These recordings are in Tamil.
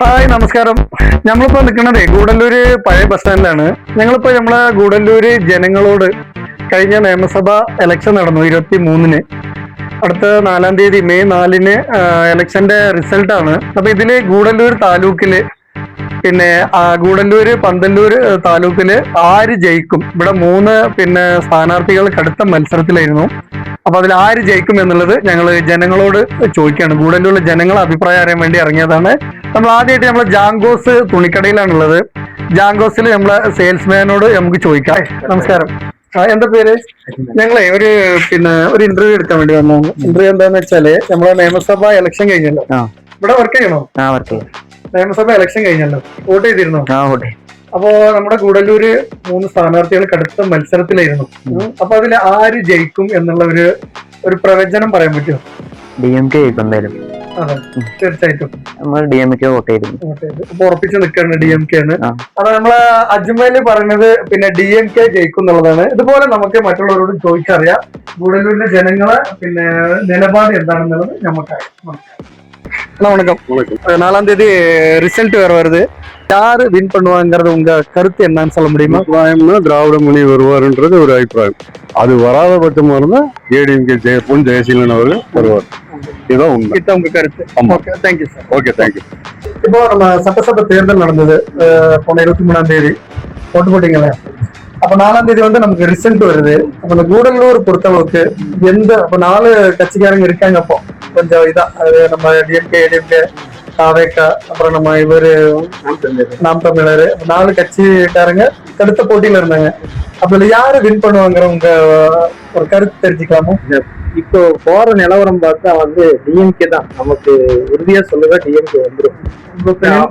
ഹായ് നമസ്കാരം. നമ്മളിപ്പോ നിൽക്കുന്നത് ഗൂഡല്ലൂര് പഴയ ബസ് സ്റ്റാൻഡിലാണ്. നമ്മളെ ഗൂഡല്ലൂര് ജനങ്ങളോട് കഴിഞ്ഞ നിയമസഭ ഇലക്ഷൻ നടന്നു 23-ന്. അടുത്ത 4-ാം തീയതി മെയ് 4-ന് ഇലക്ഷന്റെ റിസൾട്ടാണ്. അപ്പൊ ഇതില് ഗൂഡല്ലൂർ താലൂക്കില് ഗൂഡല്ലൂര് പന്തല്ലൂർ താലൂക്കില് ആര് ജയിക്കും, ഇവിടെ 3 സ്ഥാനാർത്ഥികൾ കടുത്ത മത്സരത്തിലായിരുന്നു. അപ്പൊ അതിൽ ആര് ജയിക്കും എന്നുള്ളത് ഞങ്ങൾ ജനങ്ങളോട് ചോദിക്കുകയാണ്. ഗൂഡല്ലൂരിലെ ജനങ്ങളെ അഭിപ്രായം അറിയാൻ വേണ്ടി ഇറങ്ങിയതാണ്. നമ്മൾ ആദ്യമായിട്ട് നമ്മളെ ജാങ്കോസ് തുണിക്കടയിലാണുള്ളത്. ജാങ്കോസിൽ നമ്മളെ സെയിൽസ്മാനോട് നമുക്ക് ചോദിക്കാം. നമസ്കാരം, എന്താ പേര്? ഞങ്ങളെ ഒരു ഇന്റർവ്യൂ എടുക്കാൻ വേണ്ടി വന്നു. ഇന്റർവ്യൂ എന്താന്ന് വെച്ചാല് നമ്മളെ നിയമസഭ ഇലക്ഷൻ കഴിഞ്ഞല്ലോ. ഇവിടെ വർക്ക് ചെയ്യണോ? നിയമസഭ ഇലക്ഷൻ കഴിഞ്ഞല്ലോ, വോട്ട് ചെയ്തിരുന്നോ? അപ്പോ നമ്മുടെ ഗൂഡല്ലൂര് 3 സ്ഥാനാർത്ഥികൾ കടുത്ത മത്സരത്തിലായിരുന്നു. അപ്പൊ അതിൽ ആര് ജയിക്കും എന്നുള്ള ഒരു പ്രവചനം പറയാൻ പറ്റുമോ? DMK ജയിക്കും എന്തായാലും. അതെ, തീർച്ചയായിട്ടും നമ്മൾ DMK വോട്ട് ചെയ്തു. അപ്പൊ ഉറപ്പിച്ച് നിൽക്കാണ് DMK ആണ്. അപ്പൊ നമ്മളെ അജ്മല് പറഞ്ഞത് DMK ജയിക്കും എന്നുള്ളതാണ്. ഇതുപോലെ നമുക്ക് മറ്റുള്ളവരോട് ചോദിച്ചറിയാം ഗൂഡല്ലൂരിലെ ജനങ്ങളെ നിലപാട് എന്താണെന്നുള്ളത് നമുക്കറിയാം. வணக்கம். 4-ஆம் தேதி ரிசல்ட் வேற வருது. யாரு வின் பண்ணுவாங்கிறது உங்க கருத்து என்னன்னு சொல்ல முடியுமா? அபிப்பிராயம்னா திராவிட முனி வருவாருன்றது ஒரு அபிப்பிராயம். அது வராத பட்சமா இருந்தா ADMK பொன் ஜெயசீலன் அவர்கள் வருவார். இதுதான் உண்மை. இதான் உங்க கருத்து. Okay, thank you sir. Okay, thank you. இப்போ நம்ம சட்டசபை தேர்தல் நடந்தது போன 23-ஆம் தேதி. ஓட்டு போட்டீங்களா? அப்ப 4-ஆம் தேதி நமக்கு ரிசல்ட் வருது. அப்ப இந்த கூடல்லூர் பொறுத்தளவுக்கு அப்ப 4 கட்சிக்காரங்க இருக்காங்க. அப்போ கொஞ்சம் இதான் நம்ம DMK, ADMK, தாவேகா, அப்புறம் நம்ம நாம் தமிழர் 4 கட்சிக்காரங்க கடுத்த போட்டியில இருந்தாங்க. அப்ப யாரு வின் பண்ணுவாங்கிற உங்க ஒரு கருத்து தெரிஞ்சுக்கலாமா? இப்போ போற நிலவரம் பார்த்தா DMK தான் நமக்கு உறுதியா சொல்லுவா. DMK வந்துடும்.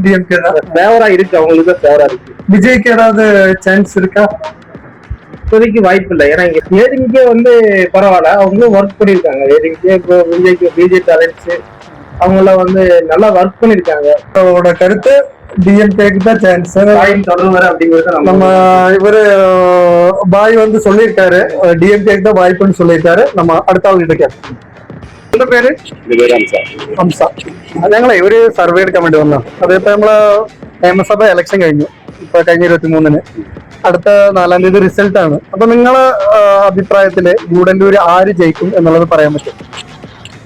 DMK தான் ஃபேவரா இருக்கு, அவங்களுக்கு தான் ஃபேவரா இருக்கு. விஜய்க்கு ஏதாவது சான்ஸ் இருக்கா? இப்போதைக்கு வாய்ப்பு இல்லை. ஏன்னா இங்க ADMK பரவாயில்ல, அவங்களும் ஒர்க் பண்ணிருக்காங்க. ADMK இப்போ பிஜேபி அலைன்ஸ் அவங்களாம் நல்லா ஒர்க் பண்ணிருக்காங்க. அவரோட கருத்து DMK தான் சான்ஸ் தொடர்ந்து அப்படிங்கிறது நம்ம இவரு பாய் சொல்லியிருக்காரு. DMK தான் வாய்ப்புன்னு சொல்லியிருக்காரு. நம்ம அடுத்த ஆள் கிட்ட கேட்போம். എന്താ പേര്? ഹംസ. ഞങ്ങളെ ഒരു സർവേ എടുക്കാൻ വേണ്ടി വന്നു. അതിപ്പോ നമ്മള് നിയമസഭ ഇലക്ഷൻ കഴിഞ്ഞു. ഇപ്പൊ കഴിഞ്ഞ 23-ന്. അടുത്ത 4-ആം തീയതി റിസൾട്ട് ആണ്. അപ്പൊ നിങ്ങളെ അഭിപ്രായത്തില് ഗൂഡല്ലൂര് ആര് ജയിക്കും എന്നുള്ളത് പറയാൻ പറ്റും?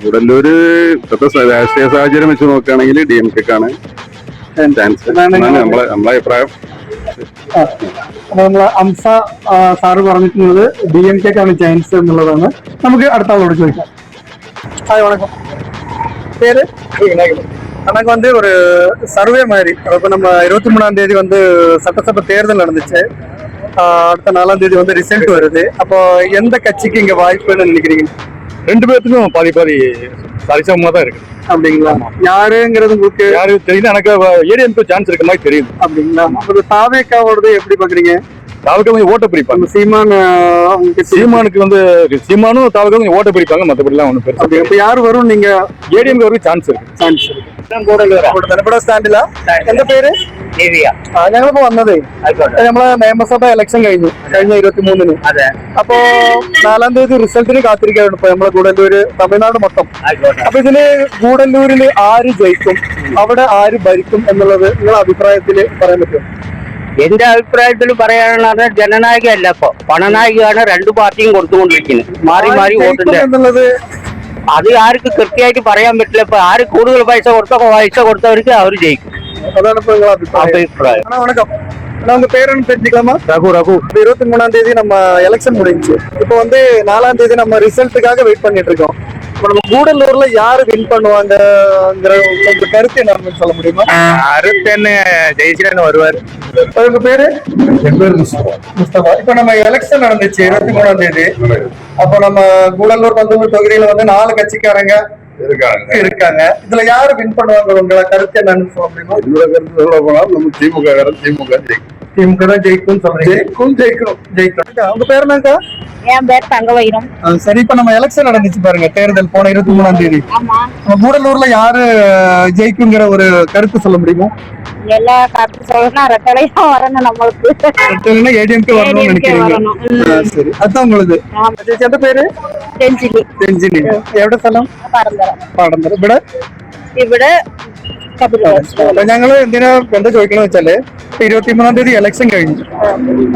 ഗൂഡല്ലൂര് ഇപ്പോഴത്തെ രാഷ്ട്രീയ സാഹചര്യം വെച്ച് നോക്കുകയാണെങ്കിൽ DMK-ക്കാണ് ചാൻസ്. നമ്മളെ അഭിപ്രായം. അപ്പൊ നമ്മളെ ഹംസ സാറ് പറഞ്ഞിട്ടുള്ളത് DMK-ക്കാണ് ചാൻസ് എന്നുള്ളതാണ്. നമുക്ക് അടുത്ത ആളോട് ചോദിക്കാം. ஹாய், வணக்கம். பேரு? எனக்கு ஒரு சர்வே மாதிரி. இப்போ நம்ம 23-ஆம் தேதி சட்டசபை தேர்தல் நடந்துச்சு. அடுத்த 4-ஆம் தேதி ரிசல்ட் வருது. அப்போ எந்த கட்சிக்கு இங்க வாய்ப்புன்னு நினைக்கிறீங்க? 2 பேருக்கும் பாதி சரிசமமா தான் இருக்கு. அப்படிங்களா? யாருங்கிறது உங்களுக்கு யாரு தெரியுது? எனக்கு ADMK சான்ஸ் இருக்க மாதிரி தெரியுது. அப்படிங்களா? அப்போ தாவேக்காவோடது எப்படி பாக்குறீங்க? தாவக்க கொஞ்சம் ஓட்ட பிடிப்பாங்க. சீமானுக்கு சீமானும் தாவக்க கொஞ்சம் ஓட்ட பிடிப்பாங்க. மற்றபடி எல்லாம் ஒண்ணு பெருசா. இப்ப யாரு வரும்? நீங்க ADMK வரைக்கும் சான்ஸ் இருக்கு. സ്റ്റാൻഡിലാ. എന്റെ പേര് ഞങ്ങളിപ്പോ വന്നത് നമ്മളെ നിയമസഭ ഇലക്ഷൻ കഴിഞ്ഞ 23-ന്. അപ്പോ 4-ആം തീയതി റിസൾട്ടിന് കാത്തിരിക്കുകയാണ് ഇപ്പൊ നമ്മളെ ഗൂഡല്ലൂര്, തമിഴ്നാട് മൊത്തം. അപ്പൊ ഇതില് ഗൂഡല്ലൂരിൽ ആര് ജയിക്കും, അവിടെ ആര് ഭരിക്കും എന്നുള്ളത് നിങ്ങളുടെ അഭിപ്രായത്തില് പറയാൻ പറ്റുമോ? എന്റെ അഭിപ്രായത്തിൽ പറയാനുള്ളത് ജനനായക അല്ല, ഇപ്പൊ പണനായികയാണ് 2 പാർട്ടിയും കൊടുത്തുകൊണ്ടിരിക്കുന്നത്. മാറി മാറി വോട്ടിന്റെ എന്നുള്ളത് അത് ആർക്ക് കൃത്യമായിട്ട് പറയാൻ പറ്റില്ല. ഇപ്പൊ ആര് കൂടുതൽ പൈസ കൊടുത്തവർക്ക് അവർ ജയിക്കും. അതാണ് ഇപ്പൊ നിങ്ങളുടെ അഭിപ്രായം. வணக்கம். உங்க பேருன்னு தெரிஞ்சுக்கலாமா? ரகு. 23-ஆம் தேதி நம்ம எலெக்ஷன் முடிஞ்சு. இப்போ 4-ஆம் தேதி நம்ம ரிசல்ட்டுக்காக வெயிட் பண்ணிட்டு இருக்கோம். இப்போ நம்ம கூடல்லூர்ல யாரு வின் பண்ணுவாங்கங்கிற உங்க கருத்து என்னன்னு சொல்ல முடியுமா? அருத்தன்னு ஜெயிச்சிரன்னு வருவாரு. உங்க பேரு? என் பேரு முஸ்தபா. இப்போ நம்ம எலெக்ஷன் நடந்துச்சு 23-ஆம் தேதி. அப்போ நம்ம கூடல்லூர் பந்தலூர் தொகுதியில 4 கட்சிக்காரங்க இருக்காங்க. இதுல யாரு வின் பண்ணுவாங்க? உங்களை கருத்து என்னன்னு சொல்ல முடியுமா? என்னோட கருத்து சொல்ல போனா நம்ம திமுக தான் ஜெயிக்கும் சொல்றீங்க. ஜெயிக்கும். உங்க பேர் என்னக்கா? என் பேர் தங்கவயிரம். சரி, இப்ப நம்ம எலெக்ஷன் நடந்துச்சு பாருங்க, தேர்தல் போன 23-ஆம் தேதி. நம்ம கூடல்லூர்ல யாரு ஜெயிக்குங்கிற ஒரு கருத்து சொல்ல முடியுமா? எல்லா கருத்து சொல்லணும் ரெட்டலையா வரணும். நம்மளுக்கு ரெட்டலைனா ADMK வரணும்னு நினைக்கிறீங்க? சரி, அதான் உங்களுக்கு. எந்த பேரு? രഞ്ജിനി. എവിടെ സ്ഥലം? പാടന്തറ. ഇവിടെ ഇവിടെ അപ്പൊ ഞങ്ങള് എന്താ ചോദിക്കണെന്ന് വെച്ചാല് 23-ാം തീയതി ഇലക്ഷൻ കഴിഞ്ഞു.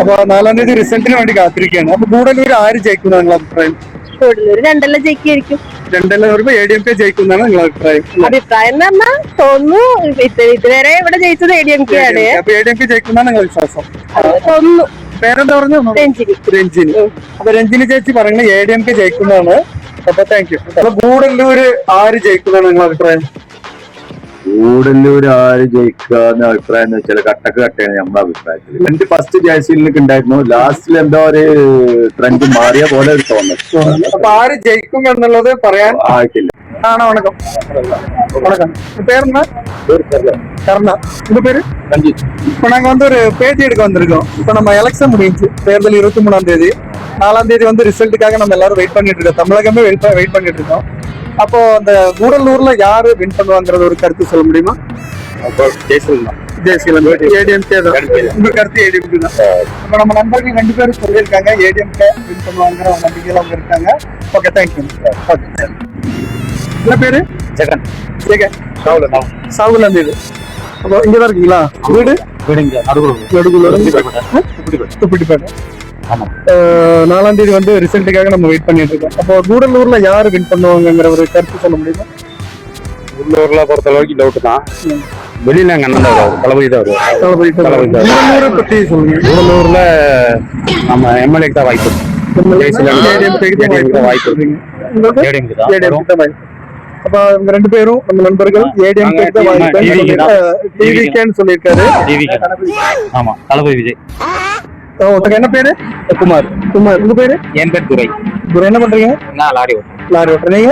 അപ്പൊ 4-ാം തീയതി റിസൾട്ടിന് വേണ്ടി കാത്തിരിക്കുകയാണ്. അപ്പൊ ഗൂഡല്ലൂർ ആര് ജയിക്കുന്ന നിങ്ങളുടെ അഭിപ്രായം? കൂടുതലൊരു രണ്ടെല്ലാം ജയിക്കുമായിരിക്കും. രണ്ടെല്ലാം വരുമ്പോ ADMK ജയിക്കുന്നതാണ് നിങ്ങളുടെ അഭിപ്രായം? അഭിപ്രായം എന്ന് പറഞ്ഞാൽ തോന്നുന്നു ഇതുവരെ ഇവിടെ ജയിച്ചത് ADMK ആണ്. അപ്പൊ ADMK ജയിക്കുന്നതാണ് നിങ്ങളുടെ വിശ്വാസം? തോന്നുന്നു. പേരെന്താ പറഞ്ഞു? രഞ്ജിനി. അപ്പൊ രഞ്ജിനി ചേച്ചി പറയുന്നത് ADMK ജയിക്കുന്നതാണ്. അപ്പൊ താങ്ക് യു. അപ്പൊ ഗൂഡല്ലൂര് ആര് ജയിക്കുന്നതാണ് നിങ്ങളുടെ അഭിപ്രായം? ഗൂഡല്ലൂർ ആര് ജയിക്കാന്ന് അഭിപ്രായം എന്ന് വെച്ചാൽ കട്ടയാണ് നമ്മുടെ അഭിപ്രായത്തിൽ. എന്റെ ഫസ്റ്റ് ജയശീലനൊക്കെ ഉണ്ടായിരുന്നു, ലാസ്റ്റിൽ എന്തോ ഒരു ട്രെൻഡ് മാറിയ പോലെ ഒരു തോന്നൽ. അപ്പൊ ആര് ജയിക്കും എന്നുള്ളത് പറയാൻ ആയിട്ടില്ല. വണക്കം. வணக்கம். பேருங்க? கர்ணா. உங்க பேரு? ரஞ்சித். இப்போ நாங்க ஒரு பேட்டி எடுக்க வந்திருக்கோம். இப்போ நம்ம எலெக்ஷன் முடிஞ்சு, தேர்தல் 23-ஆம் தேதி, 4-ஆம் தேதி ரிசல்ட்டுக்காக நம்ம எல்லாரும் வெயிட் பண்ணிட்டு இருக்கோம். தமிழகமே வெயிட் பண்ணிட்டு இருக்கோம். அப்போ அந்த கூடலூர்ல யாரு வின் பண்ணுவாங்கறது ஒரு கருத்து சொல்ல முடியுமா? ஜெயசீலன். ADMK தான். உங்க கருத்து ADMK தான். அப்ப நம்ம நண்பர்கள் 2 பேரும் சொல்லியிருக்காங்க ADMK வின் பண்ணுவாங்கிற நம்பிக்கையில அவங்க இருக்காங்க. Okay, thank you. என்ன பேரு? ஜெகன். சாகுல இருந்து. அப்போ இங்கதான் இருக்கீங்களா? வீடு துப்பிட்டிப்பேட்டை. 4-ஆம் தேதி ரிசல்ட்டுக்காக நம்ம வெயிட் பண்ணிட்டு இருக்கோம். அப்போ கூடலூர்ல யாரு வின் பண்ணுவாங்கிற ஒரு கருத்து சொல்ல முடியுமா? உள்ளூர்ல பொறுத்த அளவுக்கு டவுட் தான். வெளியில அங்க அண்ணன் தான் வருவாரு, தளபதி தான் வருவாரு. கூடலூரை பத்தி சொல்லுங்க. கூடலூர்ல நம்ம MLA-க்கு தான் வாய்ப்பு. வாய்ப்பு இருக்கு. அப்ப இவங்க 2 பேரும் நம்ம நண்பர்கள் ADMK தான் வாய்ப்பு சொல்லியிருக்காரு. ஆமா, தளபதி விஜய். என்ன பேரு? குமார். உங்க பேரு? என் பேர் துரை. என்ன பண்றீங்க? நான் லாரி ஓட்டுறீங்க.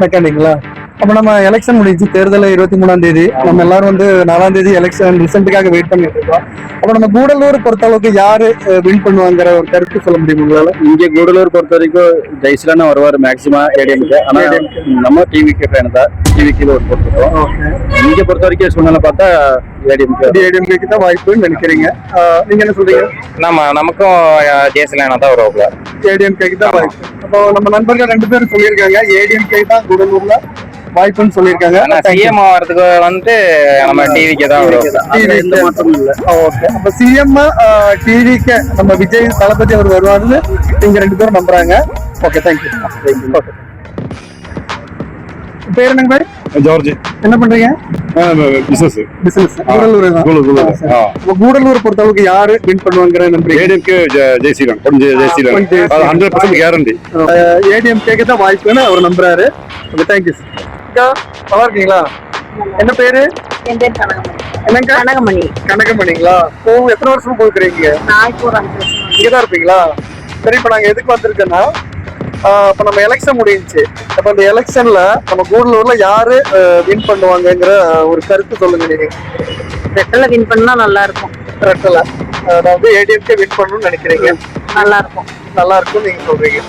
மெக்கானிக்ங்களா? அப்ப நம்ம எலெக்ஷன் முடிஞ்சு, தேர்தல் 23-ஆம் தேதி, நம்ம எல்லாரும் 4-ஆம் தேதி எலெக்ஷன் ரிசல்ட்டுக்காக வெயிட் பண்ணிட்டு இருக்கோம். அப்ப நம்ம கூடலூர் பொறுத்த அளவுக்கு யாரு வின் பண்ணுவாங்கிற ஒரு கருத்து சொல்ல முடியும் உங்களால? இங்க கூடலூர் பொறுத்த வரைக்கும் ஜெயசீலன் வருவாரு மேக்சிமம் ADMK. ஆனா நம்ம TVK ஃபேன் தான், TVK-ல ஒரு போட்டுருக்கோம். இங்க பொறுத்த வரைக்கும் சூழ்நிலை பார்த்தா ADMK தான் வாய்ப்புன்னு நினைக்கிறீங்க. நீங்க என்ன சொல்றீங்க? நமக்கும் ஜெயசீலன் தான் வருவாங்க. ADMK தான் வாய்ப்பு. அப்போ நம்ம நண்பர்கள் 2 பேரும் சொல்லியிருக்காங்க ADMK தான் கூடலூர்ல வாய்ப்புன்னு சொல்லியிருக்காங்க. CM ஆகிறதுக்கு நம்ம TVK தான் வருவாங்க. மட்டும் இல்ல. ஓகே. அப்ப CM TVK நம்ம விஜய் தளபதி அவர் வருவாருன்னு நீங்க 2 பேரும் நம்புறாங்க. Okay, thank you. ஓகே. பேர் என்னங்க பாரு? ஜார்ஜ். என்ன பண்றீங்க? பிசினஸ். கூடலூர் தான். கூடலூர் பொறுத்த அளவுக்கு யாரு வின் பண்ணுவாங்கிற நம்புறீங்க? ADMK ஜெயசீலன். 100% கேரண்டி. ADMK தான் வாய்ப்புன்னு அவர் நம்புறாரு. Okay, thank you. நல்லா இருக்கீங்களா? என்ன பேரு? என் பேர் கனகமணி. என்னங்க? கனகமணிங்களா? எத்தனை வருஷமா போயிருக்கீங்க? நான் இப்போ 5 வருஷம் இங்கதான் இருப்பீங்களா? சரி, இப்ப நாங்க எதுக்கு வந்திருக்கோம்னா, இப்ப நம்ம எலெக்ஷன் முடிஞ்சுச்சு. அப்ப இந்த எலெக்ஷன்ல நம்ம கூடலூர்ல யாரு வின் பண்ணுவாங்கங்கிற ஒரு கருத்து சொல்லுங்க. நீங்க ரெட்டல வின் பண்ணா நல்லா இருக்கும். ரெட்டல, அதாவது ADMK வின் பண்ணணும்னு நினைக்கிறீங்க? நல்லா இருக்கும். நல்லா இருக்கும் நீங்க சொல்றீங்க.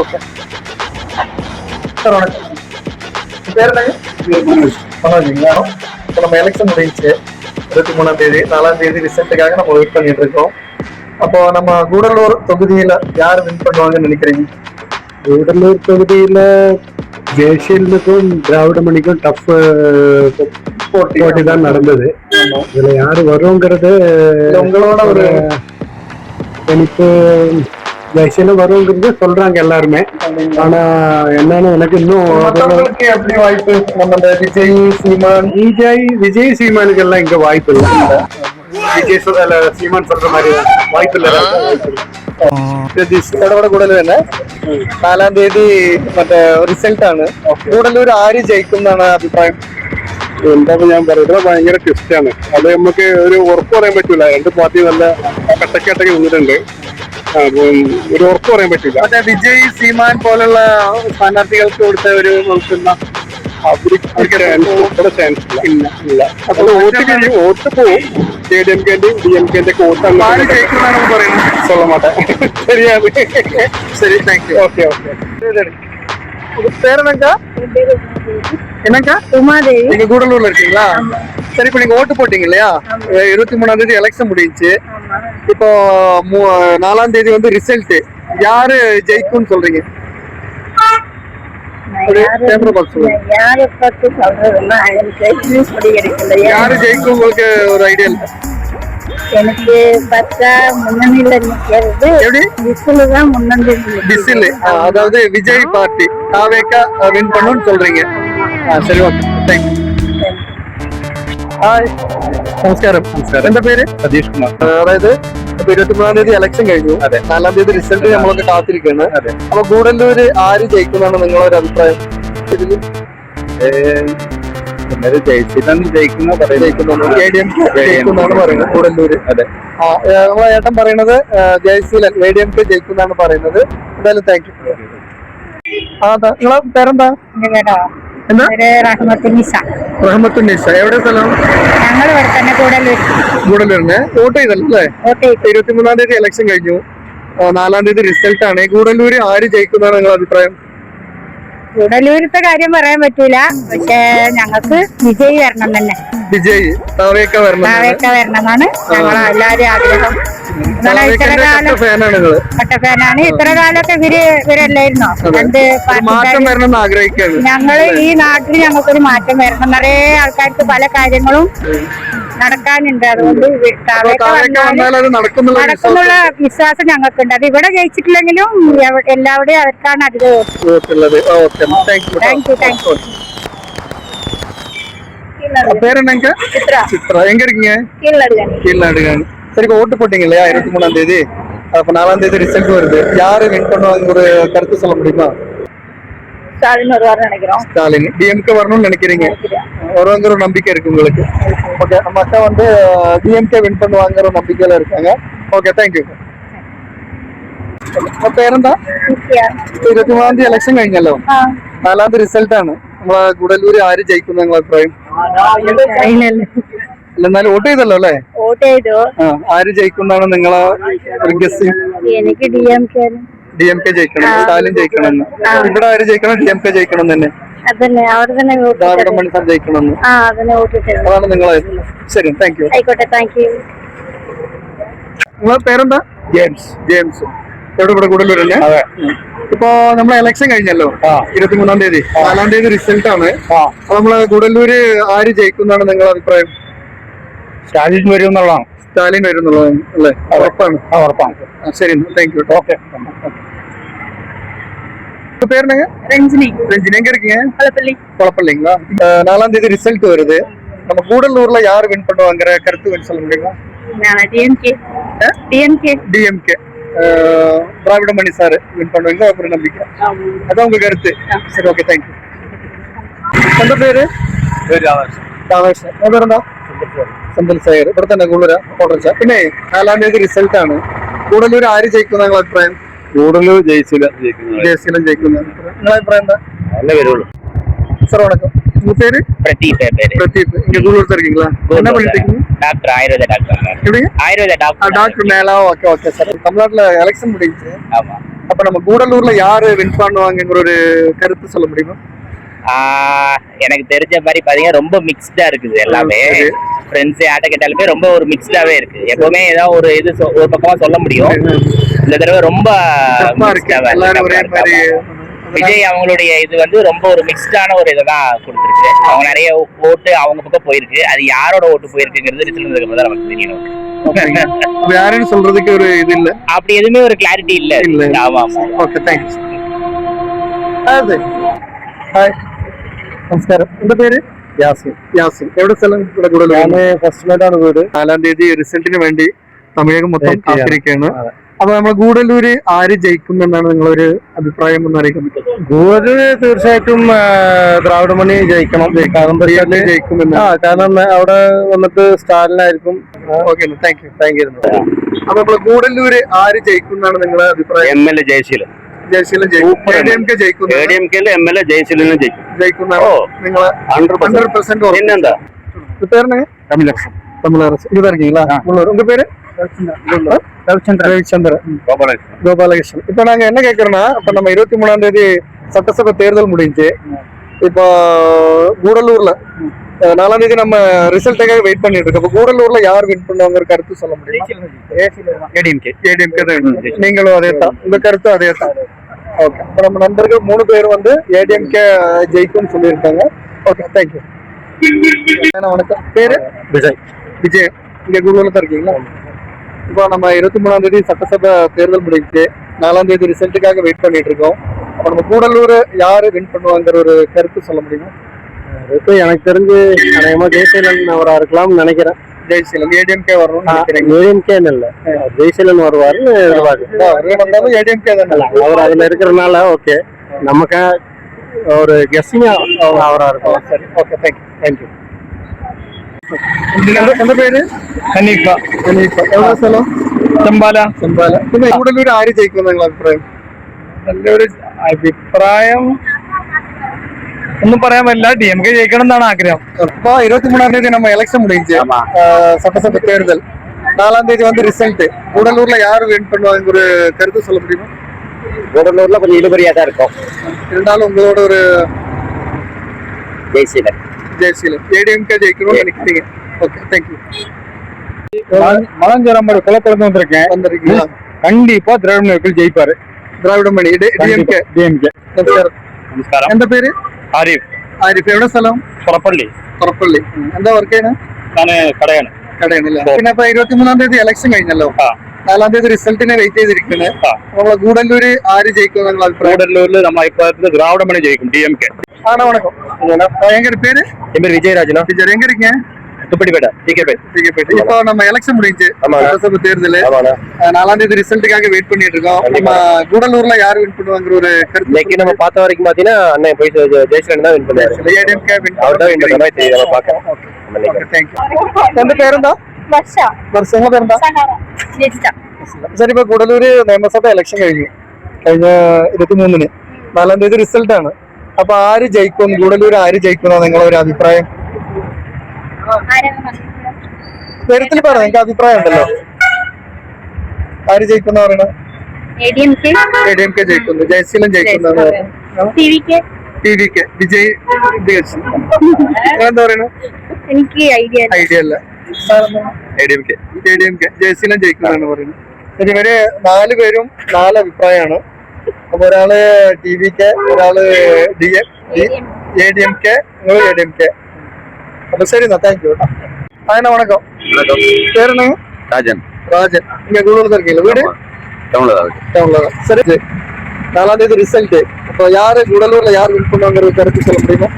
ஓகே சார், வணக்கம். பேர் என்னங்க? வணக்கங்களா. இப்போ நம்ம எலெக்ஷன் முடிஞ்சுச்சு. 23-ஆம் தேதி, 4-ஆம் தேதி ரிசல்ட்டுக்காக நம்ம வெயிட் பண்ணிட்டு இருக்கோம். அப்போ நம்ம கூடலூர் தொகுதியில யார் வின் பண்ணுவாங்கன்னு நினைக்கிறீங்க? கூடலூர் தொகுதியில ஜெயசீலனுக்கும் திராவிடமணிக்கும் டஃப் போட்டி தான் நடந்தது. இதுல யாரு வருங்கிறது உங்களோட ஒரு எனக்கு ஜெயசீலன் வருங்கிறது சொல்றாங்க எல்லாருமே. ஆனா என்னன்னு எனக்கு இன்னும் எப்படி வாய்ப்பு? நம்ம இந்த விஜய் சீமானுக்கு எல்லாம் இங்க வாய்ப்பு இல்லை. சீமான் சொல்ற மாதிரி வாய்ப்பு இல்லை. കൂടലൂർ തന്നെ 4-ആം തീയതി മറ്റേ റിസൾട്ട് ആണ്. കൂടലൂർ ആര് ജയിക്കും എന്നാണ് അഭിപ്രായം? എന്താ ഞാൻ പറയുന്നത്, ഭയങ്കര ട്വിസ്റ്റാണ്. അത് നമുക്ക് ഒരു ഉറപ്പ് പറയാൻ പറ്റൂല. 2 പാർട്ടി നല്ല കട്ടക്കട്ടക്ക് നിന്നിട്ടുണ്ട്. ഒരു ഉറപ്പ് പറയാൻ പറ്റില്ല. മറ്റേ വിജയ് സീമാൻ പോലുള്ള സ്ഥാനാർത്ഥികൾക്ക് കൊടുത്ത ഒരു നോക്കുന്ന ചാൻസ് ഇല്ല. അപ്പൊ വോട്ട് പോവും. ADMK-ന്റെയും DMK-ന്റെ വോട്ട് ആര് ജയിക്കുന്നതാണെന്ന് പറയുന്നത് சொல்ல மாட்டேன். தெரியாது. சரி, தேங்க்யூ. ஓகே. உங்க பேர் என்னக்கா? என்னக்கா? உமாதேவி. நீங்க கூடலூர்ல இருக்கீங்களா? சரி, இப்ப நீங்க ஓட்டு போட்டீங்க இல்லையா? 23-ஆம் தேதி எலெக்ஷன் முடிஞ்சுச்சு. இப்போ 4-ஆம் தேதி ரிசல்ட். யாரு ஜெயிக்கும்னு சொல்றீங்க? கேமரா பாக்ஸ் சொல்லுங்க. யாரை பத்தி சொல்றதுன்னா எனக்கு நியூஸ் படி கிடைக்கல. யாரு ஜெயிக்கும் உங்களுக்கு ஒரு ஐடியா இல்ல? எனக்கு பார்த்தா முன்னணியில நிக்கிறது எப்படி விசிலு தான் முன்னணி. விசில், அதாவது விஜய் பார்ட்டி தாவேக்கா வின் பண்ணுன்னு சொல்றீங்க. சரி, ஓகே, தேங்க்யூ. ഹായ്, നമസ്കാരം. എന്റെ പേര് സതീഷ് കുമാർ. അതായത് ഇപ്പൊ 23-ാം തീയതി ഇലക്ഷൻ കഴിഞ്ഞു. 4-ാം തീയതി റിസൾട്ട് നമ്മളൊക്കെ കാത്തിരിക്കുകയാണ്. അപ്പൊ ഗൂഡല്ലൂര് ആര് ജയിക്കുന്നതാണ് നിങ്ങളൊരു അഭിപ്രായം? ഇതില് ജയിക്കുന്ന ജയിക്കുന്നാണ് പറയുന്നത് ഗൂഡല്ലൂര്. അതെ, നമ്മളെ ഏട്ടൻ പറയുന്നത് ജയശീലൻ ADMK ജയിക്കുന്നാണ് പറയുന്നത്. എന്തായാലും താങ്ക് യു. നിങ്ങളെ പേരെന്താ? എന്താ? റഹ്മത്തുന്നിസ. എവിടെ സ്ഥലം? ഞങ്ങൾ ഇവിടെ തന്നെ ഗൂഡല്ലൂരിന് വോട്ട് ചെയ്തല്ലേ? 23-ാം തീയതി ഇലക്ഷൻ കഴിഞ്ഞു. 4-ാം തീയതി റിസൾട്ട് ആണ്. ഗൂഡല്ലൂര് ആര് ജയിക്കുന്നതാണ് നിങ്ങളുടെ അഭിപ്രായം? ഗൂഡല്ലൂരത്തെ കാര്യം പറയാൻ പറ്റൂല, പക്ഷെ ഞങ്ങൾക്ക് വിജയ് വരണം തന്നെ. വിജയ് താവേക്ക വരണം എന്നാണ് ഞങ്ങളെ എല്ലാവരും ആഗ്രഹം. ഇത്ര കാലം ഫാനാണ് നിങ്ങള്? ഫാനാണ്. ഇത്ര കാലമൊക്കെ ഇവരല്ലായിരുന്നോ രണ്ട് മാറ്റം വരണം എന്ന് ആഗ്രഹിക്കുകയാണ്. ഞങ്ങള് ഈ നാട്ടിൽ ഞങ്ങൾക്കൊരു മാറ്റം വരണം. നിറയെ ആൾക്കാർക്ക് പല കാര്യങ്ങളും നടക്കാനുണ്ട്. അതുകൊണ്ട് നടക്കുന്നുള്ള വിശ്വാസം ഞങ്ങൾക്കുണ്ട്. അത് ഇവിടെ ജയിച്ചിട്ടില്ലെങ്കിലും എല്ലാവരുടെയും അവർക്കാണ് അധികം വോട്ടുള്ളത്. Thank you. பேரென்னங்க? சித்ரா. எங்க இருக்கீங்க? கீழ்நாடுகாணி. சரி, ஓட்டு போட்டீங்களா 23-ஆம் தேதி? அப்ப 4-ஆம் தேதி ரிசல்ட் வருது. யாரு வின் பண்ணுவாங்க ஒரு கருத்து சொல்ல முடியுமா? ஸ்டாலின் வருவார்னு நினைக்கிறோம். ஸ்டாலின் DMK வரணும்னு நினைக்கிறீங்க? வருவாங்கிற ஒரு நம்பிக்கை இருக்கு உங்களுக்கு. ஓகே, நம்ம அக்கா வந்து DMK வின் பண்ணுவாங்கிற ஒரு நம்பிக்கையில இருக்காங்க. Okay, thank you. പേരെന്താ? 23-ആം തീയതി ഇലക്ഷൻ കഴിഞ്ഞല്ലോ. 4-ആം തീയതി റിസൾട്ട് ആണ്. നമ്മളെ ഗൂഡല്ലൂര് ആര് ജയിക്കുന്ന നിങ്ങളുടെ അഭിപ്രായം? എന്നാലും വോട്ട് ചെയ്തല്ലോ അല്ലേ? വോട്ട് ചെയ്തു. ആര് ജയിക്കുന്നതാണ് നിങ്ങളെ ഒരു ഗസ്? എനിക്ക് DMK ജയിക്കണം, സ്റ്റാലിൻ ജയിക്കണം. ഇവിടെ ആര് ജയിക്കണം? DMK ജയിക്കണം തന്നെ. അതന്നെ, അവർ തന്നെ ദ്രാവിഡ മണിസാർ ജയിക്കണം. അതാണ് നിങ്ങളെ. ശരി, താങ്ക് യു. ആയിക്കോട്ടെ, താങ്ക് യു. നിങ്ങളെ പേരെന്താ? ജെയിംസ്. എവിടെ? ഇവിടെ ഗൂഡല്ലൂരല്ലേ? ഇപ്പൊ നമ്മളെ ഇലക്ഷൻ കഴിഞ്ഞല്ലോ 23-ആം തീയതി. 4-ആം തീയതി റിസൾട്ട് ആണ്. അപ്പൊ നമ്മളെ ഗൂഡല്ലൂര് ആര് ജയിക്കുന്നതാണ് നിങ്ങളുടെ അഭിപ്രായം? സ്റ്റാലിൻ വരും എന്നുള്ളതാണ്. സ്റ്റാലിൻ വരും എന്നുള്ളതാണ് അല്ലേ? ഉറപ്പാണ്? ഉറപ്പാണ്. ശരി, താങ്ക് യു. ഓക്കെ. பேருங்க? ரஞ்சினி. எங்க இருக்கீங்க? கொளப்பள்ளிங்களா? 4-ஆம் தேதி ரிசல்ட் வருது. நம்ம கூடலூர்ல யார் வின் பண்ணுவாங்கிற கருத்து கொஞ்சம் சொல்ல முடியுமா? DMK திராவிட மணி சார் வின் பண்ணுவாங்க ஒரு நம்பிக்கை. அதான் உங்க கருத்து. சரி, ஓகே, താങ്ക് യു. എന്താ പേര്? രാമേഷ്. പേരെന്താ? സെന്തിൽ സൈർ. ഇവിടെ തന്നെ ഗൂഡല്ലൂരാ? കോട്ടർച്ച. പിന്നെ 4-ആം തീയതി റിസൾട്ട് ആണ്. ഗൂഡല്ലൂർ ആര് ജയിക്കുന്ന നിങ്ങളുടെ അഭിപ്രായം? ഗൂഡല്ലൂർ ജയിച്ചില്ല. ജയശീലൻ ജയിക്കുന്ന. നിങ്ങളുടെ അഭിപ്രായം എന്താ? നല്ല വരുള്ളൂ. சார் வணக்கம். உங்க பேரு? பிரதீப். பிரதீப். இங்க கூடலூர்ல இருக்கீங்களா? என்ன பண்ணிட்டு இருக்கீங்க? டாக்டர், ஆயுர்வேத டாக்டர். எப்படி? ஆயுர்வேத டாக்டர். டாக்டர் மேலா? Okay sir. தமிழ்நாட்டுல எலெக்ஷன் முடிஞ்சு. ஆமா. அப்ப நம்ம கூடலூர்ல யாரு வின் பண்ணுவாங்கங்கிற ஒரு கருத்து சொல்ல முடியுமா? எனக்கு தெரிஞ்ச மாதிரி பாத்தீங்கன்னா ரொம்ப மிக்ஸ்டா இருக்குது எல்லாமே. ஃப்ரெண்ட்ஸ் யார்ட்ட கேட்டாலுமே ரொம்ப ஒரு மிக்ஸ்டாவே இருக்கு. எப்பவுமே ஏதாவது ஒரு இது ஒரு பக்கமா சொல்ல முடியும். இந்த தடவை ரொம்ப விஜய் அவங்களுடைய இது வந்து ரொம்ப ஒரு மிக்ஸ்டான ஒரு இதான் கொடுத்துருக்கு. அவங்க நிறைய ஓட்டு அவங்க பக்கம் போயிருக்கு. அது யாரோட ஓட்டு போயிருக்குங்கிறது ரிசல்ட் தான் நமக்கு தெரியணும். யாருன்னு சொல்றதுக்கு ஒரு இது இல்ல, அப்படி எதுவுமே ஒரு கிளாரிட்டி இல்ல. ஆமா. Okay, thanks. ഹായ്, നമസ്കാരം. എന്റെ പേര്? യാസിൻ. എവിടെ സ്ഥലം? ഇവിടെ ഗൂഡല്ലൂർ. ഫസ്റ്റ് വീട്. 4-ആം തീയതി റിസൾട്ടിന് വേണ്ടി തമിഴകം മൊത്തം കാത്തിരിക്കുകയാണ്. അപ്പൊ നമ്മളെ ഗൂഡല്ലൂര് ആര് ജയിക്കും എന്നാണ് നിങ്ങളൊരു അഭിപ്രായം എന്ന് അറിയിക്കുന്നത്? ഗൂഡല്ലൂര് തീർച്ചയായിട്ടും ദ്രാവിഡ മണി ജയിക്കണം. ജയിക്കുമെന്ന്. കാരണം അവിടെ വന്നിട്ട് സ്റ്റാലിനായിരിക്കും. Okay, thank you. അപ്പൊ നമ്മളെ ഗൂഡല്ലൂര് ആര് ജയിക്കും എന്നാണ് നിങ്ങളുടെ അഭിപ്രായം? MLA ജയശീലൻ. ജയിക്കും. ADMK ജയിക്കും. ADMKയിലെ MLA ജയശീലനും ജയിക്കുന്നതാണ് നിങ്ങളെ 100%. പിന്നെന്താ പേര്? തമിഴരസൻ. இதுதான் இருக்கீங்களா? உங்க பேரு? ரவிச்சந்திரன். கோபாலகிருஷ்ணன். இப்ப நாங்க என்ன கேக்குறோம்னா, இப்ப நம்ம 23-ஆம் தேதி சட்டசபை தேர்தல் முடிஞ்சு, இப்போ கூடலூர்ல 4-ஆம் தேதி நம்ம ரிசல்ட்டுக்காக வெயிட் பண்ணிட்டு இருக்கோம். இப்ப கூடலூர்ல யார் வின் பண்ணுவாங்க கருத்து சொல்ல முடியுமா? ADMK தான். நீங்களும் அதே தான், உங்க கருத்தும் அதே தான். ஓகே, அப்ப நம்ம நண்பர்கள் 3 பேர் வந்து ஏடிஎம்கே ஜெயிக்கும்னு சொல்லியிருக்காங்க. Okay, thank you. வணக்கம். பேரு விஜய். விஜய். இங்க கூடலூர்ல தான் இருக்கீங்களா? இப்போ நம்ம 23ஆம் தேதி சட்டசபை தேர்தல் முடிஞ்சு 4ஆம் தேதி ரிசல்ட்டுக்காக வெயிட் பண்ணிட்டு இருக்கோம். அப்ப நம்ம கூடலூர் யாரு வின் பண்ணுவாங்கிற ஒரு கருத்து சொல்ல முடியுமா? இப்போ எனக்கு தெரிஞ்சு அநேகமா ஜெயசீலன் அவரா இருக்கலாம்னு நினைக்கிறேன். ஜெயசீலன் ஏடிஎம்கே வரணும்னு நினைக்கிறீங்க? ஏடிஎம்கேன்னு இல்ல, ஜெயசீலன் வருவாருன்னு வந்தாலும் ஏடிஎம்கே தானே. அவர் அதுல இருக்கிறதுனால ஓகே, நமக்கு ஒரு கெஸ்ஸிங்கா அவரா இருக்கும். சரி, ஓகே, தேங்க்யூ. എന്റെ പേര് ഹനീഫ. എവിടെ സ്ഥലം? ചെമ്പാല. പിന്നെ കൂടലൂർ ആര് ജയിക്കും നിങ്ങളുടെ അഭിപ്രായം? നല്ലൊരു അഭിപ്രായം ഒന്നും പറയാൻ പറ്റില്ല. DMK ജയിക്കണം എന്നാണ് ആഗ്രഹം. இப்போ 23ஆம் தேதி நம்ம எலெக்ஷன் முடிஞ்சு சட்டசபை தேர்தல் 4ஆம் தேதி வந்து ரிசல்ட். கூடலூர்ல யாரு வின் பண்ணுவாங்க ஒரு கருத்து சொல்ல முடியுமா? கூடலூர்ல கொஞ்சம் இழுபறியா தான் இருக்கும். இருந்தாலும் உங்களோட ஒரு ஜெய்சீலன் ஏடிஎம்கே ஜெயிக்கணும்னு நினைக்கிறீங்க? Okay, thank you. மலஞ்சரம்படி குளப்பிறந்து வந்திருக்கேன். வந்திருக்கீங்களா? கண்டிப்பா திராவிட ஜெயிப்பாரு. திராவிட மணி டிஎம்கே. നമസ്കാരം. നമസ്കാരം. എന്താ പേര്? ആരിഫ്. ആരിഫ്. എവിടെ സ്ഥലം? പുറപ്പള്ളി. പുറപ്പള്ളി. എന്താ വർക്ക് ചെയ്യണേ? ഞാൻ കടയാണ്. കടയാണല്ലേ. പിന്നെ ഇപ്പൊ 23ആം തീയതി ഇലക്ഷൻ കഴിഞ്ഞല്ലോ. 4ആം തീയതി റിസൾട്ടിനെ വെയിറ്റ് ചെയ്തിരിക്കുന്നത്. നമ്മളെ ഗൂഡല്ലൂര് ആര് ജയിക്കും എന്നുള്ള അഭിപ്രായം? கூடலூர்ல நம்ம அபிப்பிராயத்துல திராவிட மணி ஜெயிக்கும், DMK. ஆனா வணக்கம். எங்க பேரு? என் பேர் விஜயராஜனா. டீச்சர் எங்க இருக்கீங்க? துப்பட்டிப்பேட்டை, டிகேபேட். இப்போ நம்ம எலெக்ஷன் முடிஞ்சு சட்டசபை தேர்தல் 4ஆம் தேதி ரிசல்ட்டுக்காக வெயிட் பண்ணிட்டு இருக்கோம். நம்ம கூடலூர்ல யாரு வின் பண்ணுவாங்கிற ஒரு கருத்து. இன்னைக்கு நம்ம பார்த்த வரைக்கும் பாத்தீங்கன்னா அண்ணன் போய் ஜெயசீலன் தான் வின் பண்ணுவாரு. ஏடிஎம்கே வின் அவர் தான் வின் பண்ண மாதிரி தெரியும். நம்ம பார்க்கலாம். Okay, thank you. എന്റെ പേരെന്താ? വർഷ. എന്റെ പേരെന്താ? ശരി, ഇപ്പൊ കൂടലൂര് നിയമസഭ ഇലക്ഷൻ കഴിഞ്ഞു. കഴിഞ്ഞ 23-ന് 4ആം തീയതി റിസൾട്ട് ആണ്. അപ്പൊ ആര് ജയിക്കും, കൂടലൂർ ആര് ജയിക്കുന്ന നിങ്ങളെ ഒരു അഭിപ്രായം? തരത്തിൽ പറ, നിങ്ങൾക്ക് അഭിപ്രായം ഉണ്ടല്ലോ. ആര് ജയിക്കുന്ന പറയണ? എഡിഎംകെ ജയിക്കുന്നു. ജയശീലൻ ജയിക്കുന്നതാണ്. ടിവികെ വിജയ് എന്താ പറയണ? എനിക്ക് ഐഡിയ അല്ല. ADMK. ജയശീലൻ ജയിക്കുന്നതാണ് പറയുന്നത്. ശരി, ഇവര് 4 പേരും 4 അഭിപ്രായമാണ്. അപ്പൊ ഒരാള് ടിവികെ, ഒരാള് ADMK, നിങ്ങൾ ADMK. அப்ப சரிண்ணா, தேங்க்யூ. ஆனா வணக்கம். பேர் என்ன? ராஜன். இங்க கூடலூர்ல இருக்கீங்களா? வீடு டவுன்ல தான். சரி, 4ஆம் தேதி ரிசல்ட். இப்போ யாரு கூடலூர்ல யார் வின் பண்ணுவாங்கிற கருத்து சொல்ல முடியுமா?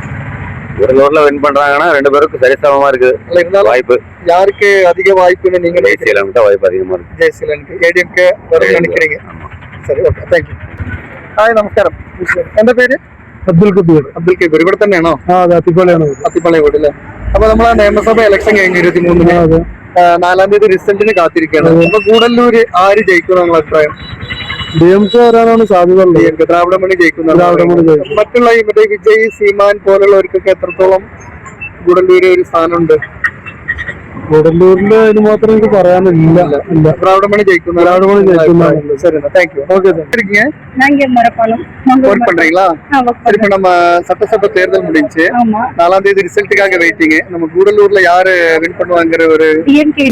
கூடலூர்ல வின் பண்றாங்கன்னா 2 பேருக்கும் சரிசமமா இருக்கு. இருந்தாலும் வாய்ப்பு யாருக்கு அதிக வாய்ப்புன்னு நீங்க ஜெயசீலன் தான் வாய்ப்பு அதிகமா இருக்கு. ஜெயசீலனுக்கு. ஏடிஎம்கே வரும்னு நினைக்கிறீங்க? சரி, ഓക്കെ, താങ്ക്യൂ. ഹായ്, നമസ്കാരം. എന്താ പേര്? അബ്ദുൽ കബീർ. ഇവിടെ തന്നെയാണോ? അത്തിപ്പാളയാണ്. അത്തിപ്പാളയം വീട് അല്ലേ? അപ്പൊ നമ്മളെ നിയമസഭ ഇലക്ഷൻ കഴിഞ്ഞു 23-ന്. 4ആം തീയതി റിസൾട്ടിന് കാത്തിരിക്കുകയാണ്. അപ്പൊ കൂടല്ലൂര് ആര് ജയിക്കും എന്നുള്ള അഭിപ്രായം? DMK വരാനാണ് സാധ്യത. ദ്രാവിഡ മണി ജയിക്കുന്ന. മറ്റുള്ള ഈ മറ്റേ വിജയ്, സീമാൻ പോലുള്ളവർക്കൊക്കെ എത്രത്തോളം കൂടല്ലൂര് ഒരു സ്ഥാനമുണ്ട്? കൂടല്ലൂരില് അതിന് മാത്രം എനിക്ക് പറയാനില്ല. ദ്രാവിഡ മണി ജയിക്കുന്ന. சரி, தேங்க்யூ. ஓகே, இருக்கீங்க? ஒர்க் பண்றீங்களா? சரி, இப்ப நம்ம சட்டசபை தேர்தல் முடிஞ்சு 4ஆம் தேதி ரிசல்ட்டுக்காக வெயிட்டிங். நம்ம கூடலூர்ல யாரு வின் பண்ணுவாங்கிற ஒரு டிஎம்கே.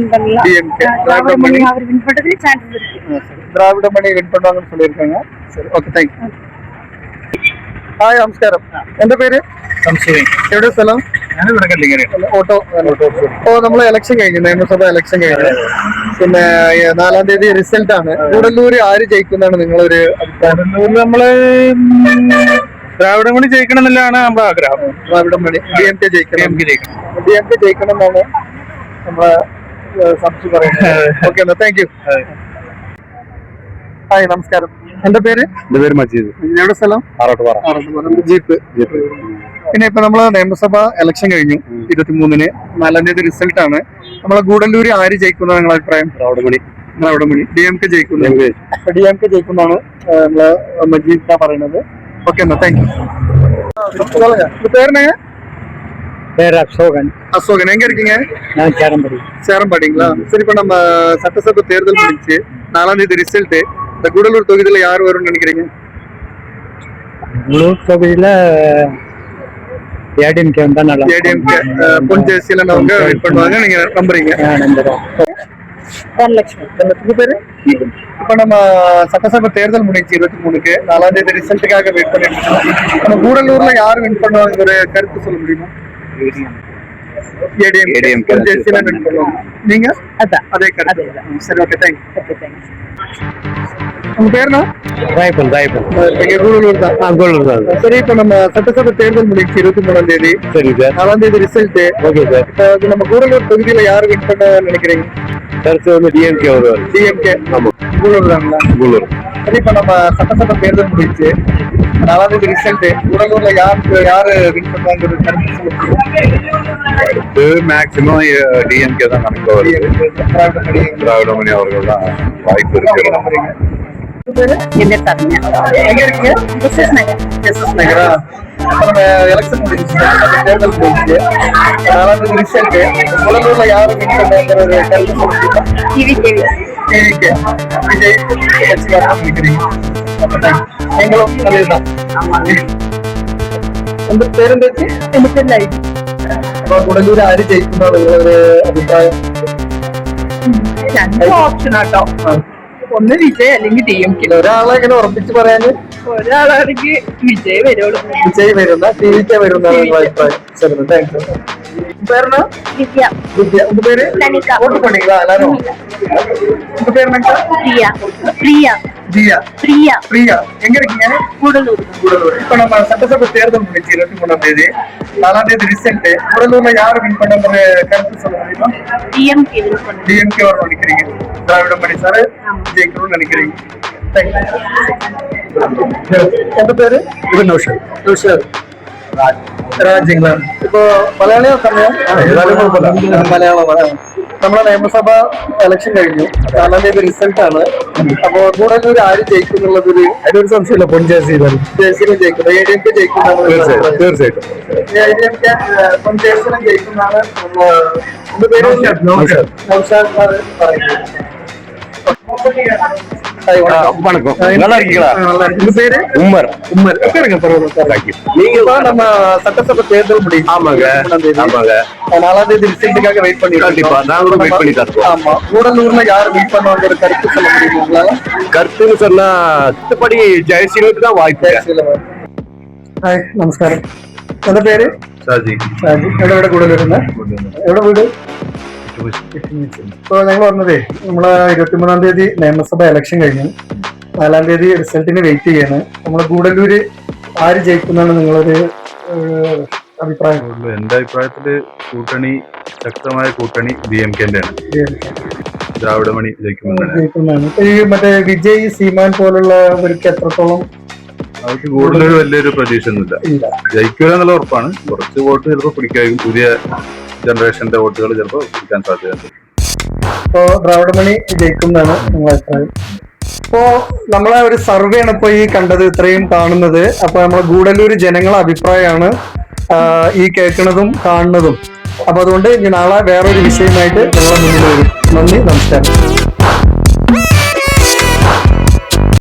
திராவிட மணி வின் பண்ணுவாங்கன்னு சொல்லியிருக்காங்க. சரி, ഓക്കെ, தேங்க்யூ. ഹായ്, നമസ്കാരം. എന്റെ പേര്? എവിടെ സ്ഥലം? ഓട്ടോ. ഇപ്പോ നമ്മള് ഇലക്ഷൻ കഴിഞ്ഞു, നിയമസഭ ഇലക്ഷൻ കഴിഞ്ഞു. പിന്നെ 4ആം തീയതി റിസൾട്ട് ആണ്. കൂടല്ലൂര് ആര് ജയിക്കുന്നതാണ് നിങ്ങളൊരു അഭിപ്രായം? നമ്മള് ദ്രാവിഡ മണി ജയിക്കണം എന്നുള്ളതാണ് നമ്മുടെ ആഗ്രഹം. ദ്രാവിഡ മണി. DMK ജയിക്കണം. DMK ജയിക്കണം എന്നാണ് നമ്മളെ സംശയം പറയുന്നത്. ഓക്കെ, എന്നാ താങ്ക് യു. ഹായ്, നമസ്കാരം. എന്റെ പേര്? എന്റെ പേര് മജീദ്. എവിടെ സ്ഥലം? ആറോട്ടുപാറ. ജീപ്പ്. പിന്നെ ഇപ്പൊ നമ്മള് നിയമസഭ ഇലക്ഷൻ കഴിഞ്ഞു 23-ന്. 4ആം തീയതി റിസൾട്ട് ആണ്. നമ്മളെ കൂടല്ലൂര് ആര് ജയിക്കുന്ന നിങ്ങളുടെ അഭിപ്രായം? ദ്രാവിഡ മണി. DMK ജയിക്കുന്നു. DMK ജയിക്കുന്നതാണ് നമ്മളെ മജീദ് പറയുന്നത്. ഓക്കെ, എന്നാ താങ്ക് യു. പേരെന്നാ? அசோகன். எங்க இருக்கீங்க? சேரம்பாடிங்களா? சரி, இப்ப நம்ம சட்டசபை தேர்தல் முடிச்சு 4ஆம் தேதி ரிசல்ட். இந்த கூடலூர் தொகுதியில யார் வரும்னு நினைக்கிறீங்க? தொகுதியில ஏடிஎம்கே வந்தா நல்லா. ஏடிஎம்கே பொன் ஜெயசீலன் அவங்க வின் பண்ணுவாங்க, நீங்க நம்புறீங்க? வரலட்சுமி. பேரு? இப்ப நம்ம சட்டசபை தேர்தல் முடிஞ்சு 23க்கு 4ஆம் தேதி ரிசல்ட்டுக்காக வெயிட் பண்ணிட்டு இருக்கோம். நம்ம கூடலூர்ல யார் வின் பண்ணுவாங்க ஒரு கருத்து சொல்ல முடியுமா? ஏடிஎம் வின் பண்ணுவாங்க. நீங்க அதே கருத்து. சரி, ஓகே, தேங்க்யூ. உங்க பேருனா? ராயப்பன் எங்க கூடலூர் தான். கோலூர் தான். சரி, இப்ப நம்ம சட்டசபை தேர்தல் முடிஞ்சு 23ஆம் தேதி. சரி சார். 4ஆம் தேதி ரிசல்ட். Okay sir. இப்ப நம்ம கூடலூர் தொகுதியில யார் வின் பண்ண நினைக்கிறீங்க? கருத்து வந்து டிஎம்கே வருவார். டிஎம்கே. ஆமா, கூடலூர் தாங்களா? கோலூர். சரி, இப்ப நம்ம சட்டசபை தேர்தல் முடிஞ்சு 4ஆம் தேதி ரிசல்ட். கூடலூர்ல யாரு வின் பண்ணுவாங்க கருத்து சொல்ல முடியும்? மேக்சிமம் டிஎம்கே தான் கணக்கு வருது. திராவிடமணி அவர்கள் தான் வாய்ப்பு இருக்கு. எங்க இருக்கீங்க? எஸ்எஸ் நகரா? நம்ம எலெக்ஷன் முடிஞ்சு தேர்தல் முடிஞ்சு 4ஆம் தேதி ரிசல்ட். கூடலூர்ல யாரு வின் பண்ணுவாங்கிற ஒரு கருத்து சொல்ல முடியுமா? டிவிகே. விஜய் கட்சி வரணும் நினைக்கிறீங்க? நீங்களும் அதேதான். உங்க പേരെന്താ? കൂടലൂർ ആര് ജയിക്കുന്ന നിങ്ങളൊരു അഭിപ്രായം? രണ്ട് ഓപ്ഷൻ ആട്ടോ, ഒന്ന് വിജയ് അല്ലെങ്കിൽ DMK. ഒരാളെ ഇങ്ങനെ ഉറപ്പിച്ച് പറയാന് ഒരാളാണെങ്കിൽ വിജയ് വരുള്ളൂ. വിജയ് വരുന്ന TVK വരുന്ന നിങ്ങളുടെ അഭിപ്രായം. ശരി, താങ്ക്സ്. പേരെന്നാ? വിദ്യ. வித்யா. உங்க பேரு? லலிதா. ஓட்டு பண்ணீங்களா எல்லாரும்? உங்க பேர் என்னங்க? பிரியா. பிரியா. தியா. பிரியா. பிரியா. எங்க இருக்கீங்க? கூடலூர். கூடலூர். இப்ப நம்ம சட்டசபை தேர்தல் முடிச்சு 23ஆம் தேதி 4ஆம் தேதி ரிசல்ட். கூடலூர்ல யாரு வின் பண்ணுங்கிற கருத்து சொல்ல முடியுமா? DMK win பண்ணுது. டிஎம்கே வரும் நினைக்கிறீங்க? திராவிடமணி சார் ஜெயிக்கணும்னு நினைக்கிறீங்க? எந்த பேரு? ഇത് നൗഷാദ്. രാജ്യങ്ങളാ? ഇപ്പോ മലയാളിയോ തമിഴോ? മലയാളമാണ്. നമ്മളെ നിയമസഭ ഇലക്ഷൻ കഴിഞ്ഞു. 4ആം തീയതി റിസൾട്ട് ആണ്. അപ്പോ കൂടലൂർ ആര് ജയിക്കും എന്നുള്ളതൊരു അതിലൊരു സംശയമില്ല. പൊൻജേസിയിലാണ്. ജയിക്കും ജയിക്കും. ADMK ജയിക്കുന്നതാണ് തീർച്ചയായിട്ടും. ADMK പൊൻജേസിലും ജയിക്കുന്നതാണ് നൗഷാദ് സാർ പറയുന്നത്. வணக்கம். நல்லா இருக்கீங்களா? உங்க பேரு? உமர். உட்காருங்க, பரவாயில்ல. நீங்க நம்ம சட்டசபை தேர்தல் முடியும். ஆமாங்க. 4ஆம் தேதி ரிசல்ட்டுக்காக வெயிட் பண்ணி கண்டிப்பா நாங்களும் வெயிட் பண்ணி தருவோம். ஆமா, கூடலூர்ல யாரு வெயிட் பண்ணுவாங்க ஒரு கருத்து சொல்ல முடியுங்களா? கருத்துன்னு சொன்னா மத்தபடி ஜெயசீலுக்கு தான் வாய்ப்பு. ഹായ്, നമസ്കാരം. എന്താ പേര്? ഷാജി. എവിടെ കൂടലൂരുന്ന? എവിടെ വീട്? ഇപ്പൊ ഞങ്ങൾ പറഞ്ഞതേ നമ്മളെ 23ആം തീയതി നിയമസഭ ഇലക്ഷൻ കഴിഞ്ഞു. 4ആം തീയതി റിസൾട്ടിന് വെയിറ്റ് ചെയ്യാണ്. നമ്മളെ കൂടലൂര് ആര് ജയിക്കുന്നതാണ് നിങ്ങളൊരു അഭിപ്രായം? എന്റെ അഭിപ്രായത്തില് കൂട്ടണി, ശക്തമായ കൂട്ടണി DMK-ന്റെ ആണ്. ദ്രാവിഡമണി ജയിക്കുന്നതാണ്. ഇപ്പൊ ഈ മറ്റേ വിജയ് സീമാൻ പോലുള്ളവർക്ക് എത്രത്തോളം? അവർക്ക് കൂടുതലൊരു വലിയൊരു പ്രതീക്ഷ ഒന്നുമില്ല. ജയിക്കുക എന്നുള്ള ഉറപ്പാണ്. കുറച്ച് വോട്ട് ചിലപ്പോൾ പിടിക്കായിരിക്കും. പുതിയ ജനറേഷന്റെ വോട്ടുകൾ ചിലപ്പോൾ പിടിക്കാൻ സാധ്യതയുണ്ട്. ഇപ്പോ ദ്രാവിഡമണി ജയിക്കുന്നതാണ് നിങ്ങളുടെ അഭിപ്രായം. ഇപ്പോ നമ്മളെ ഒരു സർവേ ആണ് ഇപ്പൊ ഈ കണ്ടത്, ഇത്രയും കാണുന്നത്. അപ്പൊ നമ്മളെ ഗൂഡല്ലൂര് ജനങ്ങളെ അഭിപ്രായമാണ് ഈ കേൾക്കുന്നതും കാണുന്നതും. അപ്പൊ അതുകൊണ്ട് ഇനി നാളെ വേറൊരു വിഷയമായിട്ട് നിങ്ങളെ മുന്നിൽ വരും. നന്ദി, നമസ്കാരം.